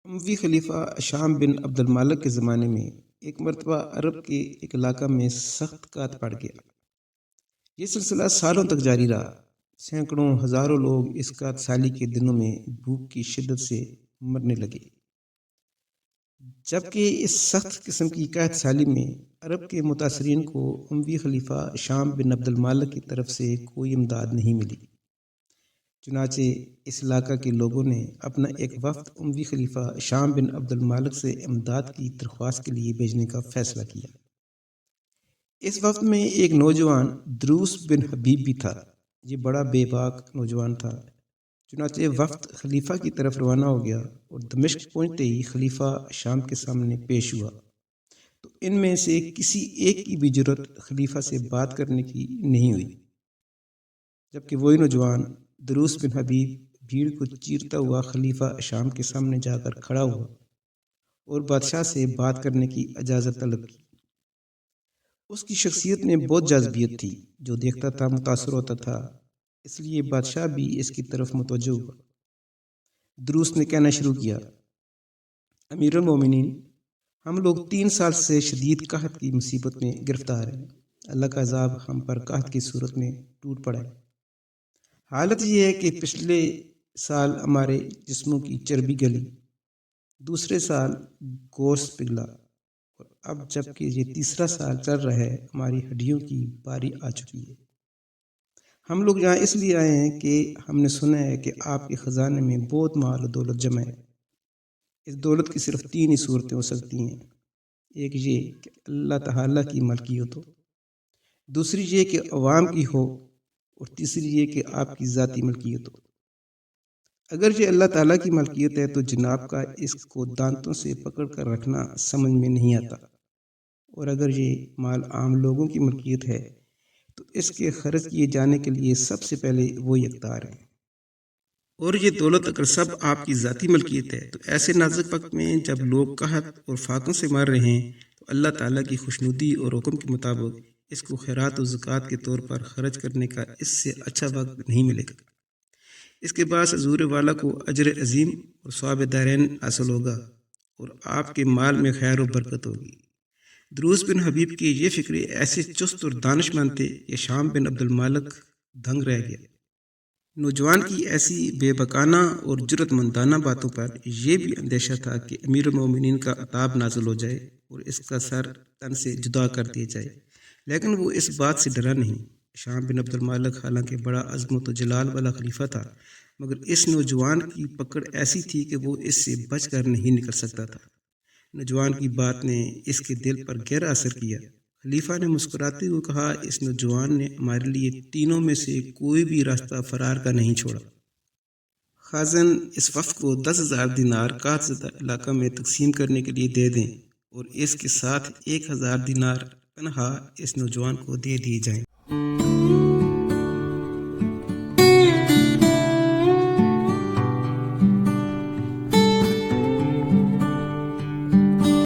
اموی خلیفہ شام بن عبد المالک کے زمانے میں ایک مرتبہ عرب کے ایک علاقہ میں سخت قحط پڑ گیا۔ یہ سلسلہ سالوں تک جاری رہا۔ سینکڑوں ہزاروں لوگ اس قحط سالی کے دنوں میں بھوک کی شدت سے مرنے لگے۔ جبکہ اس سخت قسم کی قحط سالی میں عرب کے متاثرین کو اموی خلیفہ شام بن عبد المالک کی طرف سے کوئی امداد نہیں ملی۔ چنانچہ اس علاقہ کے لوگوں نے اپنا ایک وفد اموی خلیفہ شام بن عبد المالک سے امداد کی درخواست کے لیے بھیجنے کا فیصلہ کیا۔ اس وفد میں ایک نوجوان دروس بن حبیب بھی تھا۔ یہ بڑا بے باک نوجوان تھا۔ چنانچہ وفد خلیفہ کی طرف روانہ ہو گیا اور دمشق پہنچتے ہی خلیفہ شام کے سامنے پیش ہوا تو ان میں سے کسی ایک کی بھی جرأت خلیفہ سے بات کرنے کی نہیں ہوئی، جبکہ وہی نوجوان دروس بن حبیب بھیڑ کو چیرتا ہوا خلیفہ شام کے سامنے جا کر کھڑا ہوا اور بادشاہ سے بات کرنے کی اجازت طلب کی۔ اس کی شخصیت میں بہت جاذبیت تھی، جو دیکھتا تھا متاثر ہوتا تھا، اس لیے بادشاہ بھی اس کی طرف متوجہ ہوا۔ دروس نے کہنا شروع کیا: امیر المومنین، ہم لوگ 3 سال سے شدید قحط کی مصیبت میں گرفتار ہیں۔ اللہ کا عذاب ہم پر قحط کی صورت میں ٹوٹ پڑا ہے۔ حالت یہ ہے کہ پچھلے سال ہمارے جسموں کی چربی گلی، دوسرے سال گوشت پگھلا، اور اب جب کہ یہ تیسرا سال چل رہا ہے ہماری ہڈیوں کی باری آ چکی ہے۔ ہم لوگ یہاں اس لیے آئے ہیں کہ ہم نے سنا ہے کہ آپ کے خزانے میں بہت مال و دولت جمع ہے۔ اس دولت کی صرف 3 ہی صورتیں ہو سکتی ہیں۔ ایک یہ کہ اللہ تعالیٰ کی ملکیت ہو، دوسری یہ کہ عوام کی ہو، اور تیسری یہ کہ آپ کی ذاتی ملکیت ہو۔ اگر یہ اللہ تعالیٰ کی ملکیت ہے تو جناب کا اس کو دانتوں سے پکڑ کر رکھنا سمجھ میں نہیں آتا، اور اگر یہ مال عام لوگوں کی ملکیت ہے تو اس کے خرچ کیے جانے کے لیے سب سے پہلے وہی حقدار ہے۔ اور یہ دولت اگر سب آپ کی ذاتی ملکیت ہے تو ایسے نازک وقت میں جب لوگ قحط اور فاقوں سے مر رہے ہیں تو اللہ تعالیٰ کی خوشنودی اور حکم کے مطابق اس کو خیرات و زکوٰۃ کے طور پر خرچ کرنے کا اس سے اچھا وقت نہیں ملے گا۔ اس کے بعد حضور والا کو اجر عظیم اور ثواب دارین حاصل ہوگا اور آپ کے مال میں خیر و برکت ہوگی۔ دروس بن حبیب کی یہ فکرے ایسے چست اور دانش مند تھے کہ شام بن عبد المالک دنگ رہ گیا۔ نوجوان کی ایسی بے بکانہ اور جرأت مندانہ باتوں پر یہ بھی اندیشہ تھا کہ امیر المومنین کا عذاب نازل ہو جائے اور اس کا سر تن سے جدا کر دیا جائے، لیکن وہ اس بات سے ڈرا نہیں۔ شام بن عبد المالک حالانکہ بڑا عظمت و جلال والا خلیفہ تھا، مگر اس نوجوان کی پکڑ ایسی تھی کہ وہ اس سے بچ کر نہیں نکل سکتا تھا۔ نوجوان کی بات نے اس کے دل پر گہرا اثر کیا۔ خلیفہ نے مسکراتے ہوئے کہا: اس نوجوان نے ہمارے لیے تینوں میں سے کوئی بھی راستہ فرار کا نہیں چھوڑا۔ خازن اس وفد کو 10,000 دینار قحط زدہ علاقہ میں تقسیم کرنے کے لیے دے دیں اور اس کے ساتھ 1,000 دینار تنہا اس نوجوان کو دے دیے جائیں۔